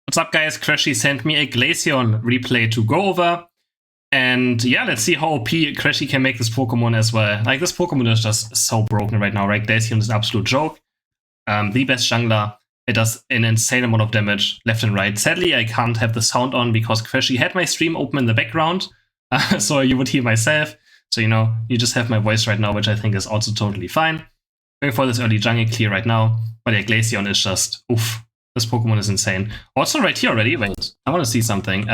What's up, guys? Krashy sent me a Glaceon replay to go over. And yeah, let's see how OP Krashy can make this Pokemon as well. Like, this Pokemon is just so broken right now, right? Glaceon is an absolute joke. The best jungler. It does an insane amount of damage left and right. Sadly, I can't have the sound on because Krashy had my stream open in the background. So you would hear myself. So, you know, you just have my voice right now, which I think is also totally fine. Going for this early jungle clear right now. But yeah, Glaceon is just, oof. This Pokemon is insane. Also right here already, wait, I want to see something.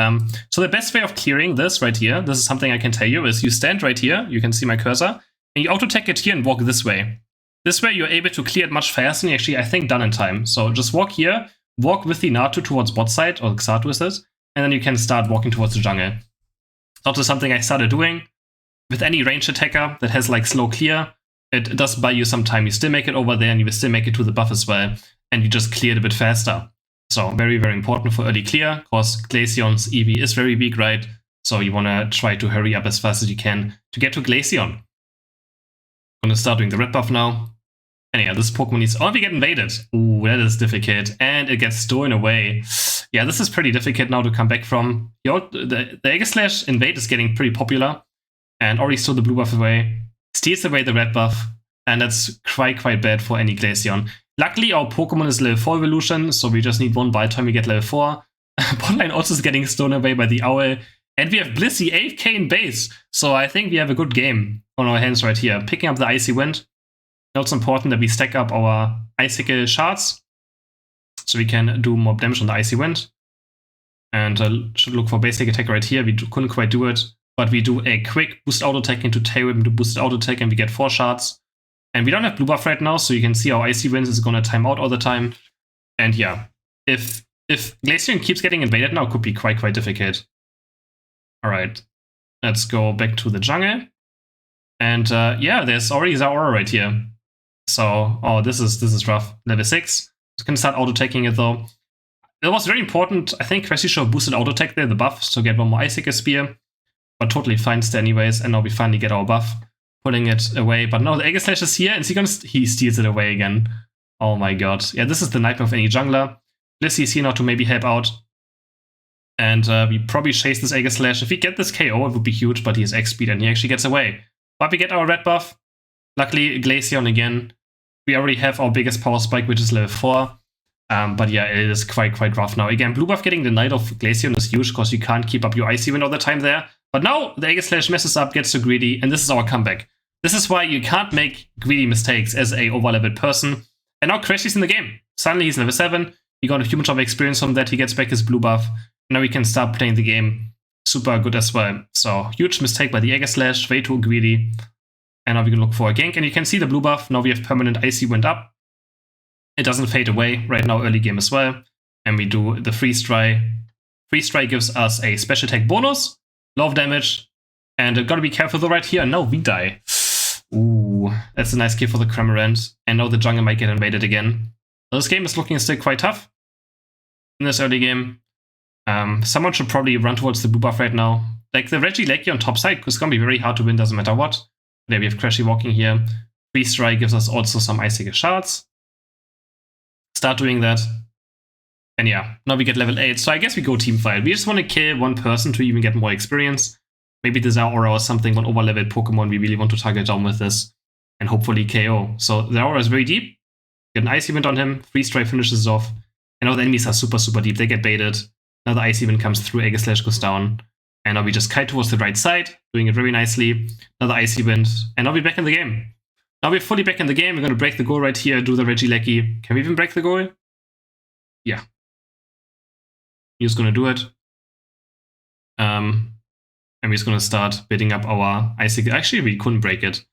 So the best way of clearing this right here, this is something I can tell you, is you stand right here, you can see my cursor, and you auto-attack it here and walk this way. This way you're able to clear it much faster and you're actually, I think, done in time. So just walk here, walk with the Natu towards bot side, or Xatu is it, and then you can start walking towards the jungle. It's also something I started doing with any ranged attacker that has like slow clear. It does buy you some time. You still make it over there and you will still make it to the buff as well. And you just clear it a bit faster. So very, very important for early clear, because Glaceon's EV is very weak, right? So you want to try to hurry up as fast as you can to get to Glaceon. I'm going to start doing the red buff now. And yeah, this Pokemon needs... Oh, we get invaded. Ooh, that is difficult. And it gets stolen away. Yeah, this is pretty difficult now to come back from. The Aegislash invade is getting pretty popular. And already stole the blue buff away. Steals away the red buff. And that's quite bad for any Glaceon. Luckily, our Pokemon is level 4 evolution, so we just need one bite time we get level 4. Botline also is getting stolen away by the Owl. And we have Blissey 8k in base, so I think we have a good game on our hands right here. Picking up the Icy Wind. Now it's important that we stack up our Icicle shards, so we can do more damage on the Icy Wind. And should look for basic attack right here. We couldn't quite do it, but we do a quick boost auto attack into Tail Whip into boosted auto attack, and we get 4 shards. And we don't have blue buff right now, so you can see our Icy Winds is going to time out all the time. And yeah, if Glaceon keeps getting invaded now, it could be quite difficult. Alright, let's go back to the jungle. And yeah, there's already Zaora right here. So, oh, this is rough. Level 6. You can start auto-attacking it though. It was very important. I think Krashy should have boosted auto-attack there, the buff, to get one more Icicle Spear. But totally fine still anyways, and now we finally get our buff. Pulling it away, but no, the Aegislash is here, and he steals it away again. Oh my god. Yeah, this is the nightmare of any jungler. Blissey is here now to maybe help out. And we probably chase this Aegislash. If we get this KO, it would be huge, but he has X speed and he actually gets away. But we get our red buff. Luckily, Glaceon again. We already have our biggest power spike, which is level 4. But yeah, it is quite rough now. Again, blue buff getting the Knight of Glaceon is huge, because you can't keep up your Icy Wind all the time there. But now the Aegislash messes up, gets too greedy, and this is our comeback. This is why you can't make greedy mistakes as a overleveled person. And now Krashy's in the game. Suddenly he's level 7. He got a huge amount of experience from that. He gets back his blue buff. Now we can start playing the game super good as well. So huge mistake by the Aegislash, way too greedy. And now we can look for a gank. And you can see the blue buff. Now we have permanent Icy Wind up. It doesn't fade away right now, early game as well. And we do the Freeze Dry. Freeze Dry gives us a special attack bonus, low damage. And gotta be careful though right here. Now we die. Ooh, that's a nice kill for the Cramorant. And now the jungle might get invaded again. So this game is looking still quite tough in this early game. Someone should probably run towards the blue buff right now. Like the Regieleki on top side, because it's gonna be very hard to win, doesn't matter what. There we have Krashy walking here. Freeze Dry gives us also some Icicle shards. Start doing that. And yeah, now we get level 8. So I guess we go team fight. We just want to kill one person to even get more experience. Maybe the Zaora or something, one overleveled Pokemon we really want to target down with this. And hopefully KO. So Zaora is very deep. Get an Icy Wind on him. Freeze Dry finishes off. And now the enemies are super deep. They get baited. Now the Icy Wind comes through. Aegislash goes down. And now we just kite towards the right side. Doing it very nicely. Another Icy Wind. And now we're back in the game. Now we're fully back in the game. We're going to break the goal right here. Do the Regieleki. Can we even break the goal? Yeah. He's going to do it. And we're just going to start building up our Icicle. Actually, we couldn't break it.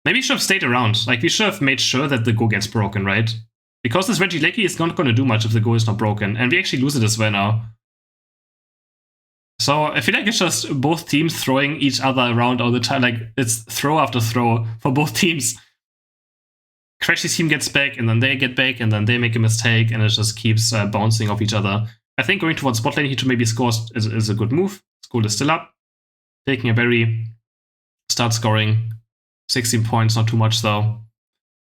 Maybe we should have stayed around. Like, we should have made sure that the Go gets broken, right? Because this Regieleki is not going to do much if the Go is not broken. And we actually lose it as well now. So I feel like it's just both teams throwing each other around all the time. Like, it's throw after throw for both teams. Krashy's team gets back, and then they get back, and then they make a mistake, and it just keeps bouncing off each other. I think going towards bot lane here to maybe score is a good move. School is still up. Taking a berry, start scoring. 16 points, not too much though.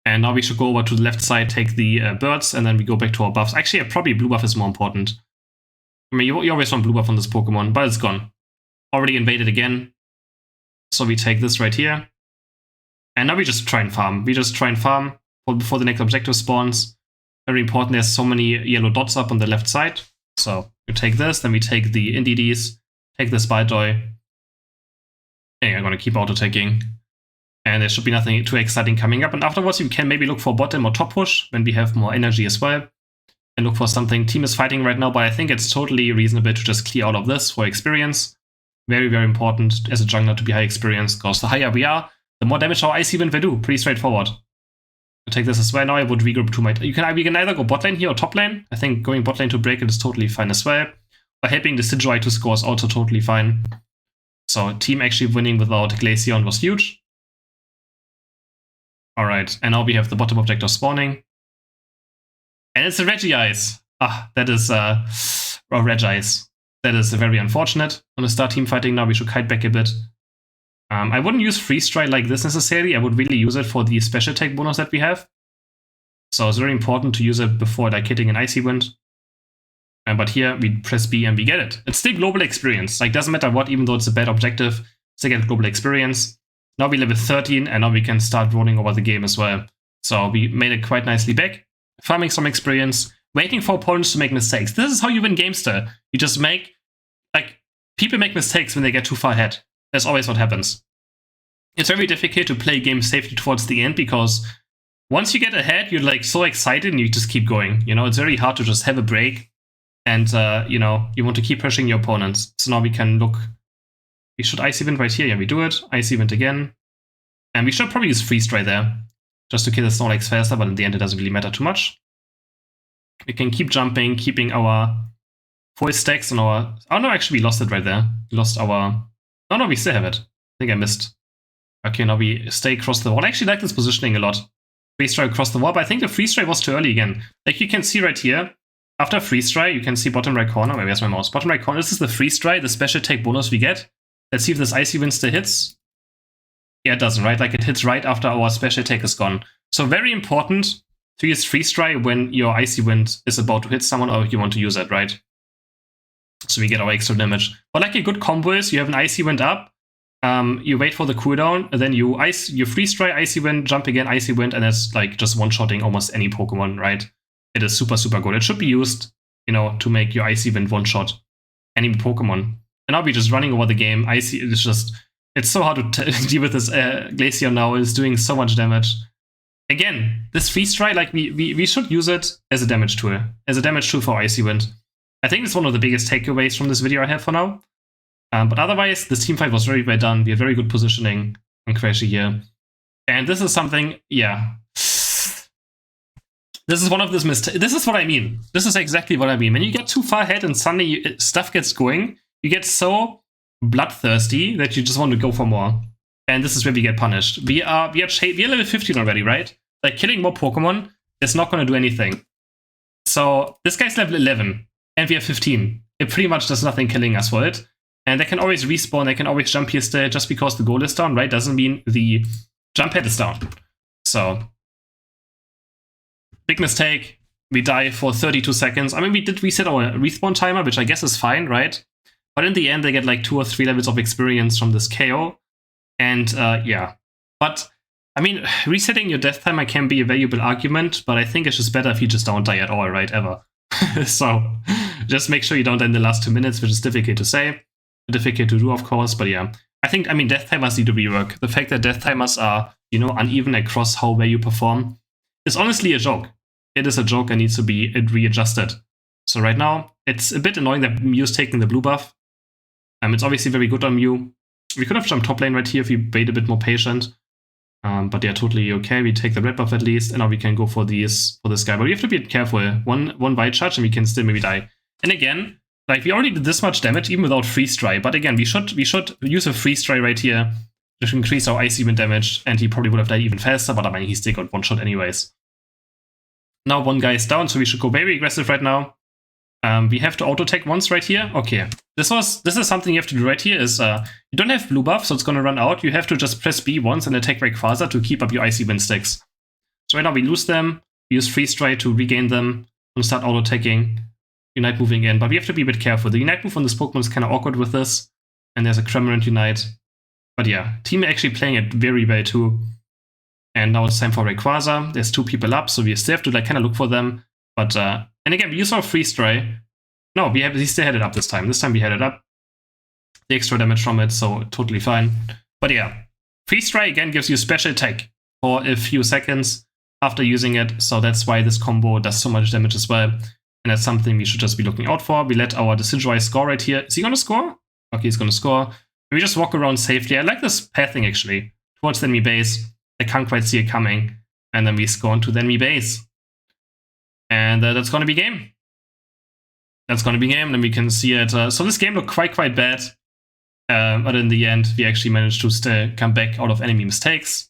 And now we should go over to the left side, take the birds, and then we go back to our buffs. Actually, probably blue buff is more important. I mean, you always want blue buff on this Pokemon, but it's gone. Already invaded again. So we take this right here. And now we just try and farm. We just try and farm before the next objective spawns. Very important, there's so many yellow dots up on the left side. So we take this, then we take the NDDs, take the Spytoy. Yeah, I'm going to keep auto-taking. And there should be nothing too exciting coming up. And afterwards, you can maybe look for bottom or top push when we have more energy as well. And look for something. Team is fighting right now, but I think it's totally reasonable to just clear out of this for experience. Very, very important as a jungler to be high experience, because the higher we are, the more damage our Icy Wind will do. Pretty straightforward. I'll take this as well. Now I would regroup to my... We can either go bot lane here or top lane. I think going bot lane to break it is totally fine as well. But helping the Sidgewai to score is also totally fine. So team actually winning without Glaceon was huge. Alright, and now we have the bottom objective spawning. And it's a Regice. Ah, that is Regice. That is very unfortunate. I'm gonna start team fighting now. We should kite back a bit. I wouldn't use Freeze Dry like this necessarily. I would really use it for the special attack bonus that we have. So it's very important to use it before like hitting an Icy Wind. But here we press B and we get it. It's still global experience. Like, doesn't matter what, even though it's a bad objective, still get global experience. Now we level 13 and now we can start rolling over the game as well. So we made it quite nicely back. Farming some experience, waiting for opponents to make mistakes. This is how you win games still. You just make, like, people make mistakes when they get too far ahead. That's always what happens. It's very difficult to play games safely towards the end because once you get ahead, you're like so excited and you just keep going. You know, it's very hard to just have a break and, you know, you want to keep pushing your opponents. So now we can look. We should Icy Wind right here. Yeah, we do it. Icy Wind again. And we should probably use Freeze Dry there just to kill the Snorlax faster, but in the end, it doesn't really matter too much. We can keep jumping, keeping our full stacks on our... Oh, no, actually, we lost it right there. We lost our... Oh, no, we still have it. I think I missed. Okay, now we stay across the wall. I actually like this positioning a lot. Freeze Dry across the wall, but I think the Freeze Dry was too early again. Like, you can see right here, after Freeze Dry, you can see bottom right corner. Wait, where's my mouse? Bottom right corner. This is the Freeze Dry, the special attack bonus we get. Let's see if this Icy Wind still hits. Yeah, it doesn't, right? Like, it hits right after our special attack is gone. So very important to use Freeze Dry when your Icy Wind is about to hit someone or you want to use it, right? So we get our extra damage. But like a good combo is, you have an Icy Wind up, you wait for the cooldown, and then you Freeze Dry, Icy Wind, jump again, Icy Wind, and it's like just one-shotting almost any Pokemon, right? It is super, super good. It should be used, you know, to make your Icy Wind one-shot any Pokemon. And now we're just running over the game. Icy, it's so hard to deal with this Glaceon now. It's doing so much damage. Again, this Freeze Dry, like, we should use it as a damage tool. As a damage tool for Icy Wind. I think it's one of the biggest takeaways from this video I have for now. But otherwise, this team fight was very well done. We had very good positioning on Krashy here. And this is something, yeah. This is one of those mistakes. This is what I mean. This is exactly what I mean. When you get too far ahead and suddenly stuff gets going, you get so bloodthirsty that you just want to go for more. And this is where we get punished. We are level 15 already, right? Like, killing more Pokemon is not going to do anything. So this guy's level 11 and we are 15. It pretty much does nothing killing us for it. And they can always respawn, they can always jump here still. Just because the goal is down, right, doesn't mean the jump head is down. So, big mistake. We die for 32 seconds. I mean, we did reset our respawn timer, which I guess is fine, right? But in the end, they get like 2 or 3 levels of experience from this KO. And yeah. But, I mean, resetting your death timer can be a valuable argument, but I think it's just better if you just don't die at all, right, ever. So, just make sure you don't die in the last 2 minutes, which is difficult to say. Difficult to do, of course, but yeah. I mean, death timers need to rework. The fact that death timers are, you know, uneven across how well you perform is honestly a joke. It is a joke and needs to be readjusted. So right now, it's a bit annoying that Mew's taking the blue buff. It's obviously very good on Mew. We could have jumped top lane right here if we wait a bit more patient. But they're totally okay. We take the red buff at least, and now we can go for this guy. But we have to be careful. One white charge and we can still maybe die. And again, like, we already did this much damage even without Freeze Dry. But again, we should use a Freeze Dry right here to increase our Icy Wind damage. And he probably would have died even faster, but I mean, he still got one shot anyways. Now one guy is down, so we should go very aggressive right now. We have to auto-attack once right here. Okay, this is something you have to do right here is, you don't have blue buff, so it's gonna run out. You have to just press B once and attack Rayquaza to keep up your Icy Wind sticks. So right now we lose them, we use Freeze Dry to regain them, and start auto-attacking. Unite moving in, but we have to be a bit careful. The Unite move on this Pokemon is kind of awkward with this, and there's a Cramorant Unite. But yeah, team actually playing it very well too. And now it's time for Rayquaza. There's 2 people up, so we still have to like kind of look for them. But and again, we use our Freeze Dry. No, we still had it up this time. This time we had it up. The extra damage from it, so totally fine. But yeah, Freeze Dry again gives you special attack for a few seconds after using it. So that's why this combo does so much damage as well. And that's something we should just be looking out for. We let our Decidueye score right here. Is he going to score? Okay, he's going to score. We just walk around safely. I like this pathing actually towards the enemy base. I can't quite see it coming. And then we score into the enemy base. And that's going to be game. That's going to be game. Then we can see it. So this game looked quite bad. But in the end, we actually managed to still come back out of enemy mistakes.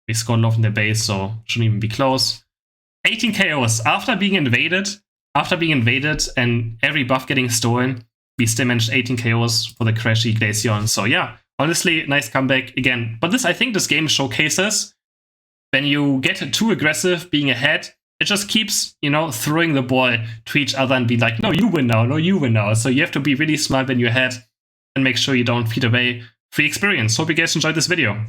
We scored off in their base, so shouldn't even be close. 18 KOs after being invaded. And every buff getting stolen, we still managed 18 KOs for the Krashy Glaceon. So yeah, honestly, nice comeback again. But I think this game showcases when you get too aggressive being ahead, it just keeps, throwing the ball to each other and be like, no, you win now, no, you win now. So you have to be really smart when you're ahead and make sure you don't feed away free experience. Hope you guys enjoyed this video.